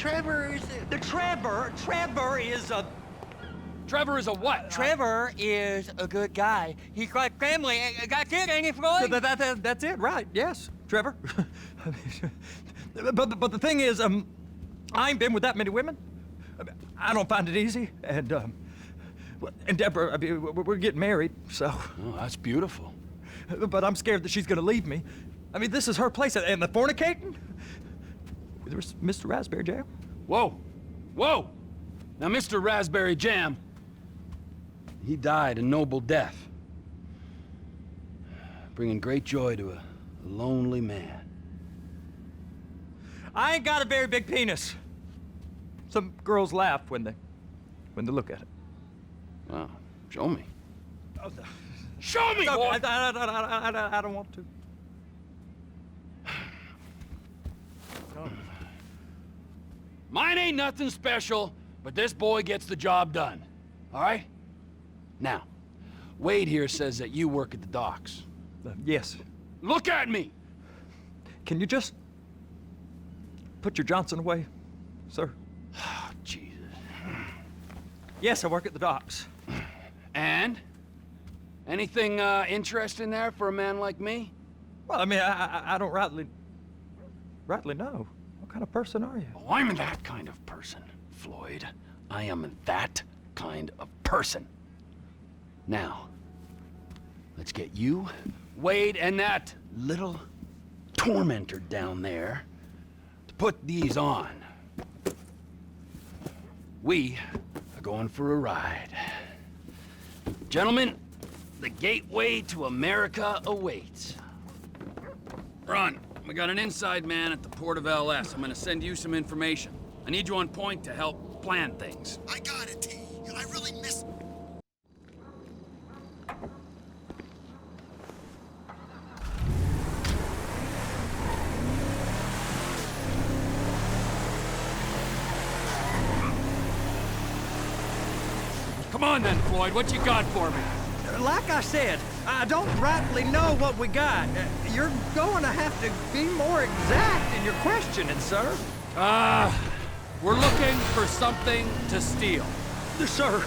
Trevor is a... Trevor is a... Trevor is a what? Trevor is a good guy. He's like family. That's it, ain't it, Floyd? That's it, right? Yes, Trevor. but the thing is, I ain't been with that many women. I don't find it easy, and Deborah, I mean, we're getting married, so. Oh, that's beautiful. But I'm scared that she's gonna leave me. I mean, this is her place, and the fornicating? There's Mr. Raspberry Jam. Whoa, whoa! Now, Mr. Raspberry Jam, he died a noble death, bringing great joy to a lonely man. I ain't got a very big penis. Some girls laugh when they look at it. Wow, show me. Oh, Show me, no, boy! I don't want to. Mine ain't nothing special, but this boy gets the job done. All right? Now, Wade here says that you work at the docks. Yes. Look at me! Can you just put your Johnson away, sir? Oh, Jesus. Yes, I work at the docks. And? Anything interesting there for a man like me? Well, I mean, I don't rightly know. What kind of person are you? Oh, I'm that kind of person, Floyd. I am that kind of person. Now, let's get you, Wade, and that little tormentor down there to put these on. We are going for a ride. Gentlemen, the gateway to America awaits. Ron, we got an inside man at the port of LS. I'm gonna send you some information. I need you on point to help plan things. I got it, T. I really miss... Come on then, Floyd, what you got for me? Like I said, I don't rightly know what we got. You're going to have to be more exact in your questioning, sir. We're looking for something to steal. Sir,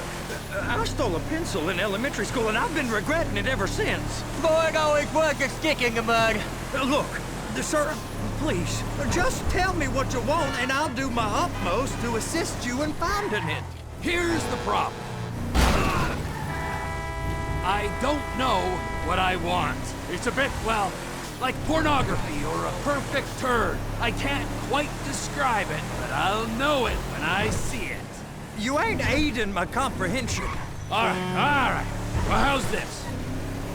I stole a pencil in elementary school, and I've been regretting it ever since. Floyd always was a stick in the mud. Look, sir, please, just tell me what you want, and I'll do my utmost to assist you in finding it. Here's the problem. I don't know what I want. It's a bit, well, like pornography or a perfect turd. I can't quite describe it, but I'll know it when I see it. You ain't aiding my comprehension. All right. Well, how's this?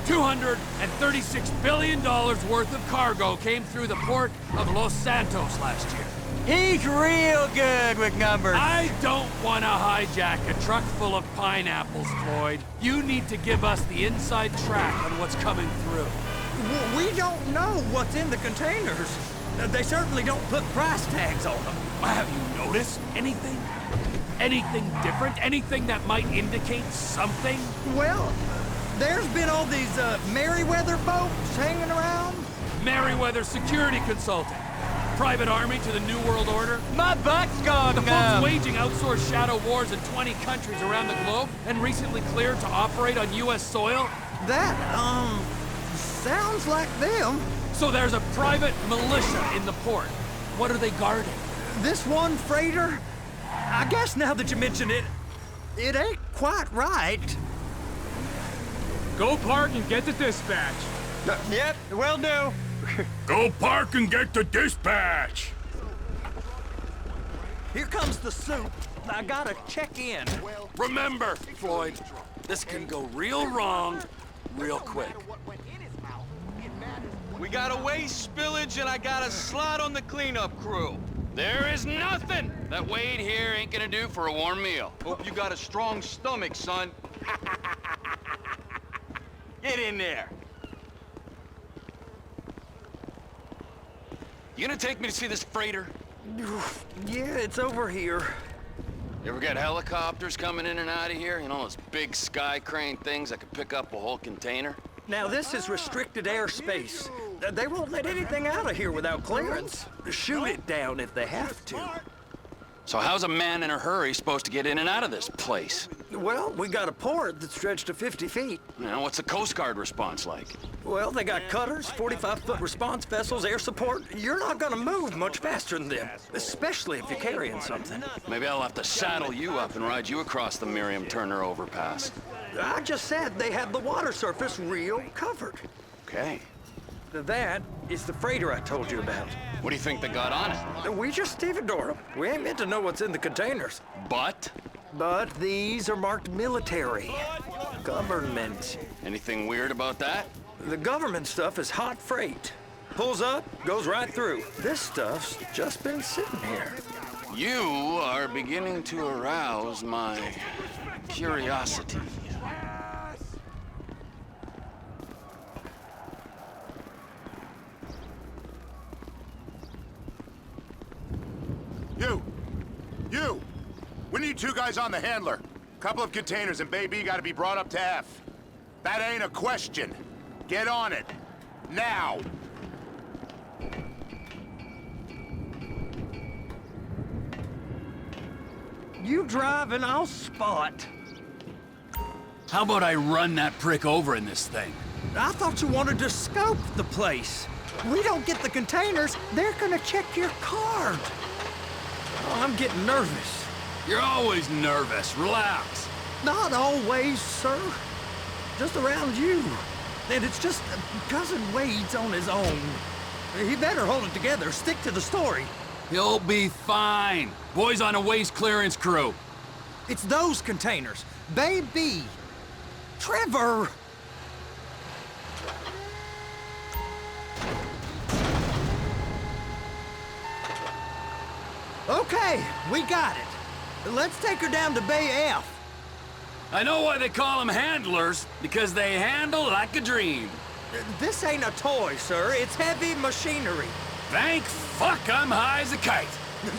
$236 billion worth of cargo came through the port of Los Santos last year. He's real good with numbers. I don't want to hijack a truck full of pineapples, Floyd. You need to give us the inside track on what's coming through. We don't know what's in the containers. They certainly don't put price tags on them. Have you noticed anything? Anything different? Anything that might indicate something? Well, there's been all these Merryweather boats hanging around. Merryweather Security Consulting. Private army to the New World Order. My butt's gone The numb. folks waging outsourced shadow wars in 20 countries around the globe and recently cleared to operate on U.S. soil. That, sounds like them. So there's a private militia in the port. What are they guarding? This one freighter, I guess now that you mention it, it ain't quite right. Go park and get the dispatch. Yep, will do. Go park and get the dispatch. Here comes the soup. I gotta check in. Remember, Floyd, this can go real wrong real quick. We got a waste spillage and I got a slot on the cleanup crew. There is nothing that Wade here ain't gonna do for a warm meal. Hope you got a strong stomach, son. Get in there. You gonna take me to see this freighter? Yeah, it's over here. You ever got helicopters coming in and out of here? You know, those big sky crane things that could pick up a whole container? Now, this is restricted airspace. They won't let anything out of here without clearance. Shoot it down if they have to. So how's a man in a hurry supposed to get in and out of this place? Well, we got a port that stretched to 50 feet. Now, what's the Coast Guard response like? Well, they got cutters, 45-foot response vessels, air support. You're not gonna move much faster than them, especially if you're carrying something. Maybe I'll have to saddle you up and ride you across the Miriam Turner overpass. I just said they have the water surface real covered. Okay. That is the freighter I told you about. What do you think they got on it? We just stevedore them. We ain't meant to know what's in the containers. But? But these are marked military. Government. Anything weird about that? The government stuff is hot freight. Pulls up, goes right through. This stuff's just been sitting here. You are beginning to arouse my curiosity. You! We need 2 guys on the handler. Couple of containers and Baby gotta be brought up to F. That ain't a question. Get on it. Now! You drive and I'll spot. How about I run that prick over in this thing? I thought you wanted to scope the place. We don't get the containers, they're gonna check your card. Oh, I'm getting nervous. You're always nervous. Relax. Not always, sir. Just around you. And it's just Cousin Wade's on his own. He better hold it together, stick to the story. You'll be fine. Boys on a waste clearance crew. It's those containers. Baby. Trevor! Okay, we got it. Let's take her down to Bay F. I know why they call them handlers, because they handle like a dream. This ain't a toy, sir. It's heavy machinery. Thank fuck I'm high as a kite.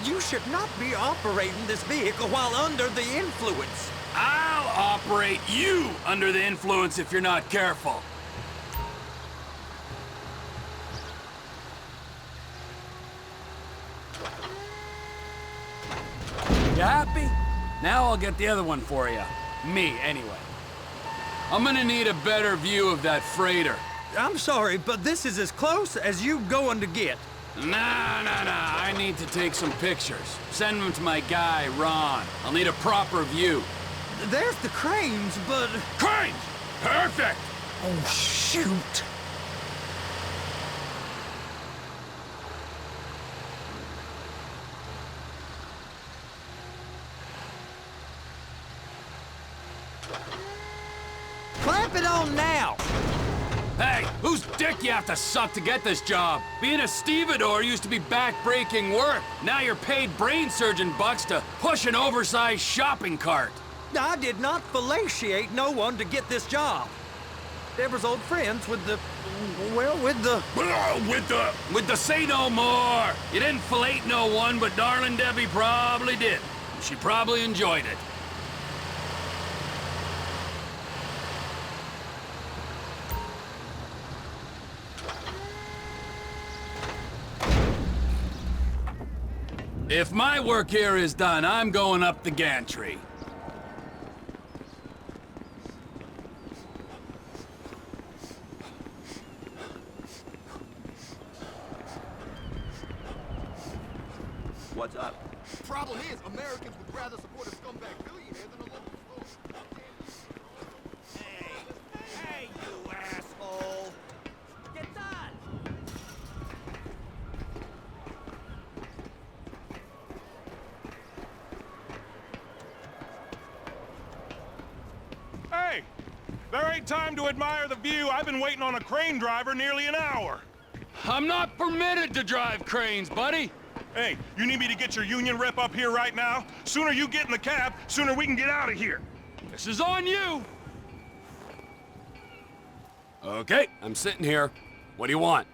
You should not be operating this vehicle while under the influence. I'll operate you under the influence if you're not careful. You happy? Now I'll get the other one for you. Me, anyway. I'm gonna need a better view of that freighter. I'm sorry, but this is as close as you going to get. Nah. I need to take some pictures. Send them to my guy, Ron. I'll need a proper view. There's the cranes, but... Cranes! Perfect! Oh, shoot. Clamp it on now! Hey, whose dick you have to suck to get this job? Being a stevedore used to be back-breaking work. Now you're paid brain surgeon bucks to push an oversized shopping cart. I did not fellatiate no one to get this job. Deborah's old friends with the... well, with the... With the say no more. You didn't fillet no one, but darling Debbie probably did. She probably enjoyed it. If my work here is done, I'm going up the gantry. What's up? Problem is, Americans would rather support a scumbag billionaire than a local store. Hey, you asshole! Get done! Hey! There ain't time to admire the view. I've been waiting on a crane driver nearly an hour. I'm not permitted to drive cranes, buddy. Hey, you need me to get your union rep up here right now? Sooner you get in the cab, sooner we can get out of here. This is on you. Okay, I'm sitting here. What do you want?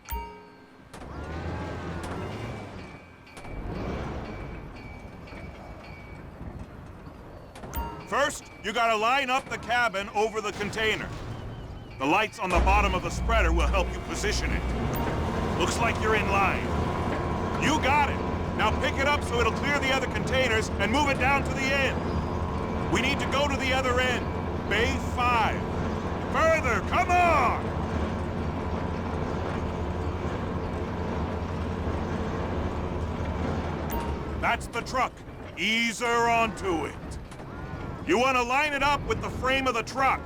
First, you gotta line up the cabin over the container. The lights on the bottom of the spreader will help you position it. Looks like you're in line. You got it. Now pick it up so it'll clear the other containers and move it down to the end. We need to go to the other end. Bay 5. Further, come on! That's the truck. Ease her onto it. You want to line it up with the frame of the truck.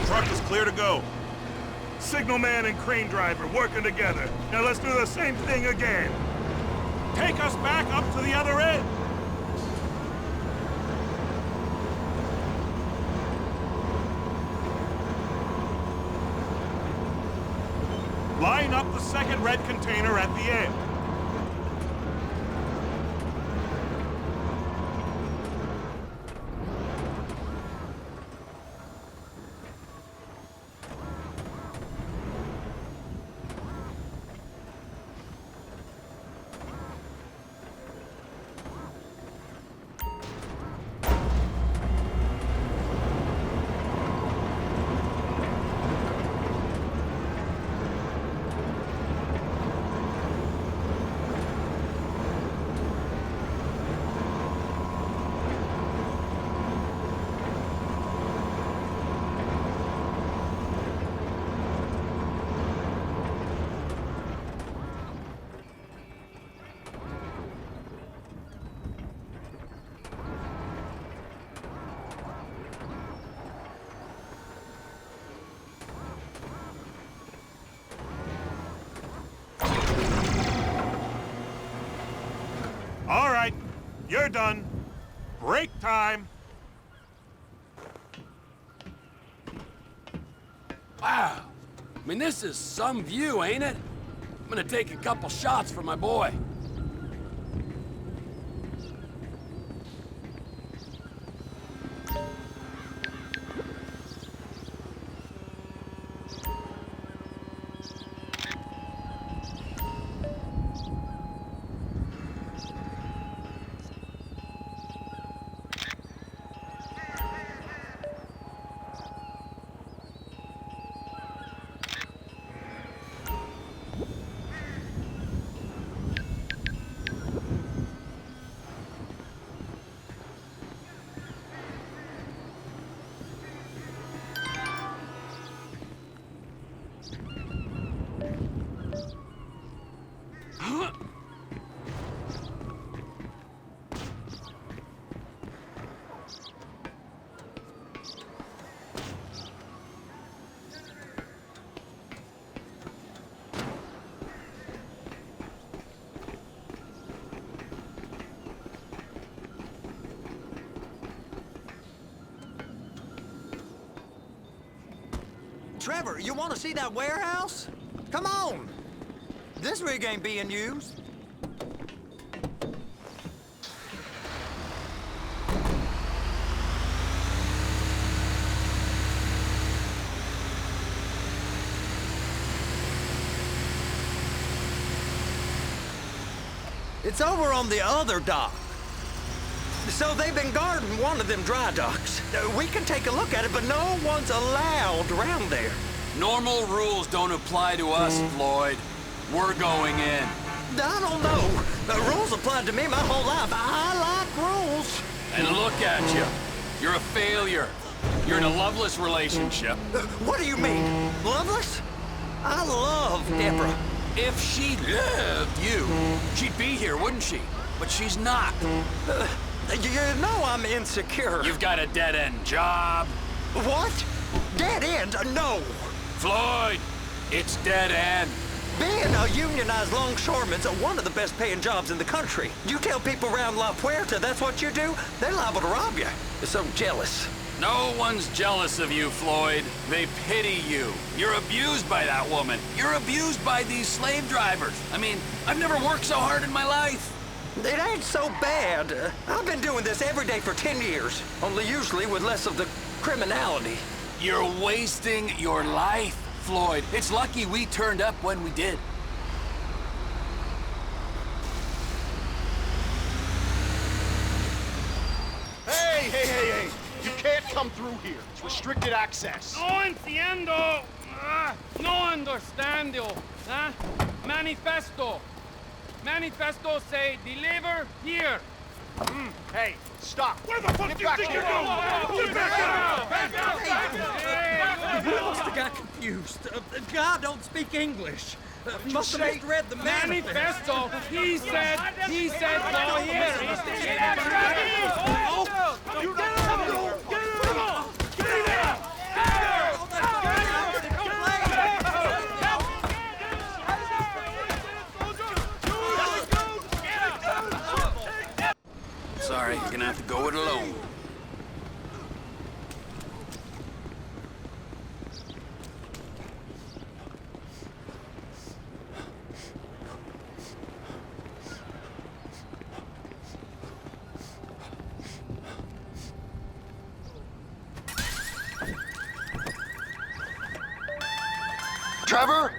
Truck is clear to go. Signalman and crane driver working together. Now let's do the same thing again. Take us back up to the other end. Line up the second red container at the end. All right, you're done. Break time. Wow. I mean, this is some view, ain't it? I'm gonna take a couple shots for my boy. Trevor, you want to see that warehouse? Come on. This rig ain't being used. It's over on the other dock. So they've been guarding one of them dry docks. We can take a look at it, but no one's allowed around there. Normal rules don't apply to us, Floyd. We're going in. I don't know. The rules applied to me my whole life. I like rules. And look at you. You're a failure. You're in a loveless relationship. What do you mean? Loveless? I love Deborah. If she loved you, she'd be here, wouldn't she? But she's not. You know I'm insecure. You've got a dead-end job. What? Dead end? No. Floyd, it's dead end. Being a unionized longshoreman's one of the best paying jobs in the country. You tell people around La Puerta that's what you do, they're liable to rob you. They're so jealous. No one's jealous of you, Floyd. They pity you. You're abused by that woman. You're abused by these slave drivers. I mean, I've never worked so hard in my life. It ain't so bad. I've been doing this every day for 10 years, only usually with less of the criminality. You're wasting your life, Floyd. It's lucky we turned up when we did. Hey! You can't come through here. It's restricted access. No entiendo. No understand you, huh? Manifesto. Manifesto say deliver here. Hey, stop! Where the fuck do you think you're going? You must have got confused. God don't speak English. Must have misread the manifesto. Manifesto. He said go here. Sorry, you're gonna have to go it alone. Trevor,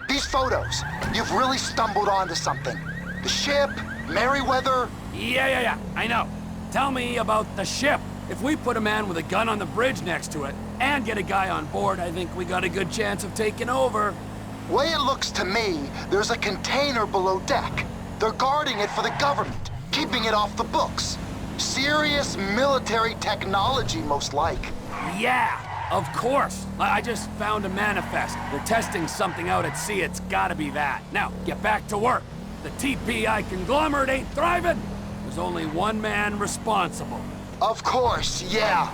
these photos, you've really stumbled onto something. The ship, Merryweather. Yeah, I know. Tell me about the ship. If we put a man with a gun on the bridge next to it and get a guy on board, I think we got a good chance of taking over. Way it looks to me, there's a container below deck. They're guarding it for the government, keeping it off the books. Serious military technology, most like. Yeah, of course. I just found a manifest. They're testing something out at sea. It's gotta be that. Now, get back to work. The TPI conglomerate ain't thriving. There's only one man responsible. Of course, yeah.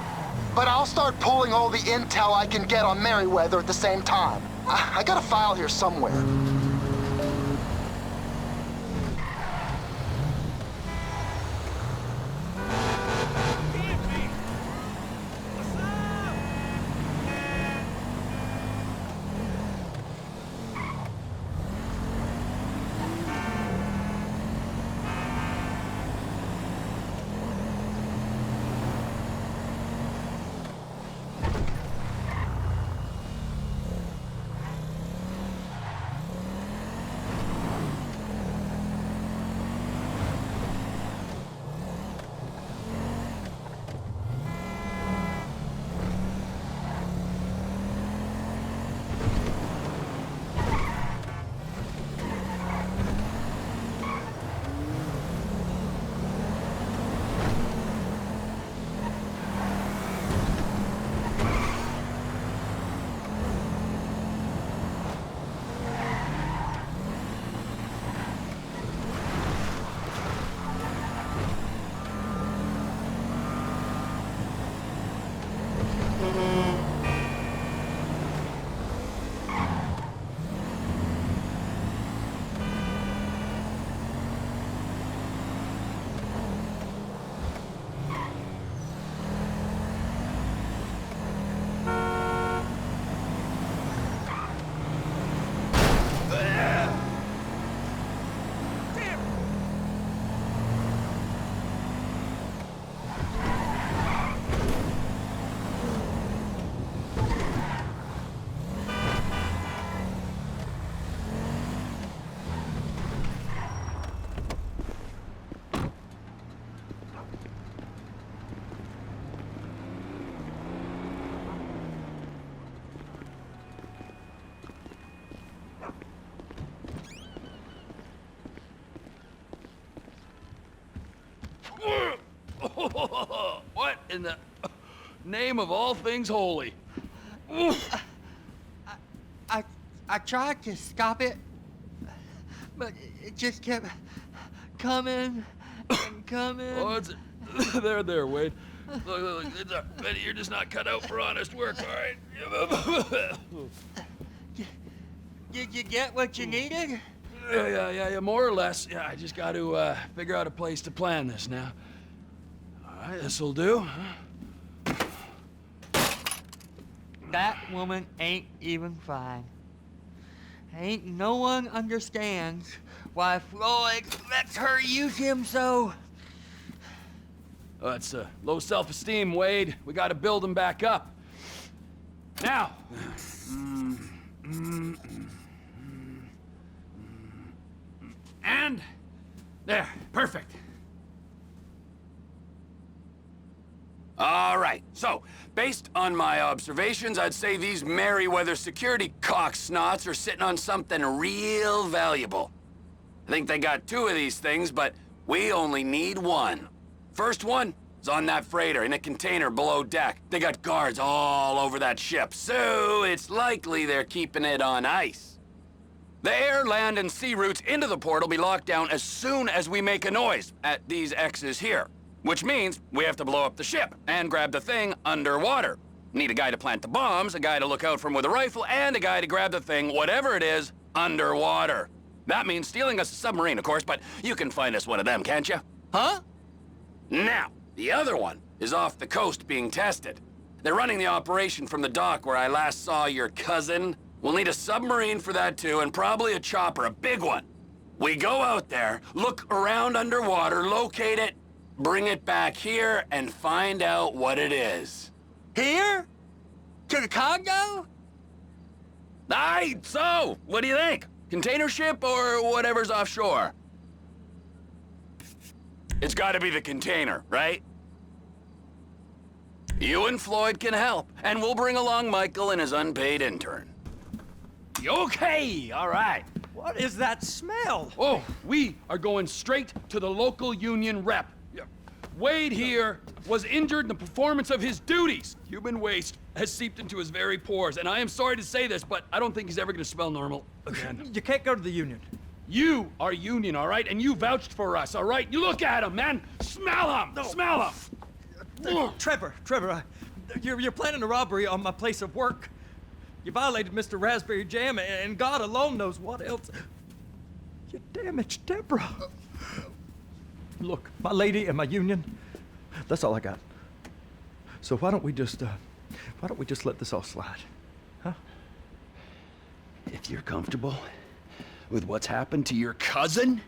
But I'll start pulling all the intel I can get on Merryweather at the same time. I got a file here somewhere. What in the name of all things holy? I tried to stop it, but it just kept coming and coming. Oh, it's there, Wade. Look, you're just not cut out for honest work, all right? Did you get what you needed? Yeah, more or less. Yeah, I just got to figure out a place to plan this now. All right, this'll do. That woman ain't even fine. Ain't no one understands why Floyd lets her use him so. Oh, it's low self-esteem, Wade. We got to build him back up. Now. And there, perfect. All right, so, based on my observations, I'd say these Merryweather security cocksnots are sitting on something real valuable. I think they got 2 of these things, but we only need 1. First one is on that freighter in a container below deck. They got guards all over that ship, so it's likely they're keeping it on ice. The air, land, and sea routes into the port will be locked down as soon as we make a noise at these X's here. Which means we have to blow up the ship and grab the thing underwater. Need a guy to plant the bombs, a guy to look out for 'em with a rifle, and a guy to grab the thing, whatever it is, underwater. That means stealing us a submarine, of course, but you can find us one of them, can't you? Huh? Now, the other one is off the coast being tested. They're running the operation from the dock where I last saw your cousin. We'll need a submarine for that too, and probably a chopper, a big one. We go out there, look around underwater, locate it, bring it back here, and find out what it is. Here? To the Congo? Aye, so, what do you think? Container ship or whatever's offshore? It's gotta be the container, right? You and Floyd can help, and we'll bring along Michael and his unpaid intern. Okay, all right. What is that smell? Oh, we are going straight to the local union rep. Wade here was injured in the performance of his duties. Human waste has seeped into his very pores, and I am sorry to say this, but I don't think he's ever gonna smell normal again. You can't go to the union. You are union, all right? And you vouched for us, all right? You look at him, man. Smell him. No. Smell him. Trevor, you're planning a robbery on my place of work. You violated Mr. Raspberry Jam, and God alone knows what else. You damaged Deborah. Look, my lady and my union, that's all I got. So why don't we just let this all slide, huh? If you're comfortable with what's happened to your cousin,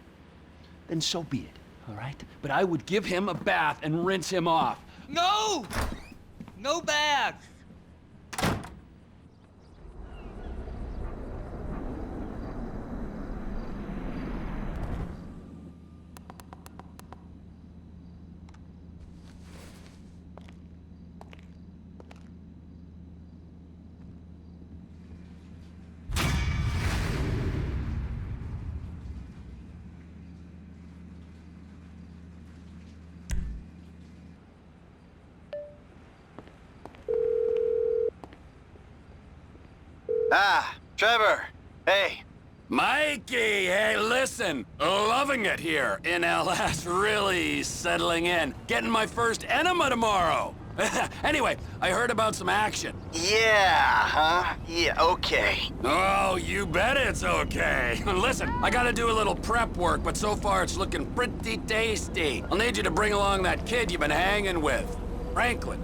then so be it, all right? But I would give him a bath and rinse him off. No! No bags! Ah, Trevor. Hey. Mikey, hey, listen. Loving it here in LS, really settling in. Getting my first enema tomorrow. Anyway, I heard about some action. Yeah, huh? Yeah, okay. Oh, you bet it's okay. Listen, I gotta do a little prep work, but so far it's looking pretty tasty. I'll need you to bring along that kid you've been hanging with, Franklin.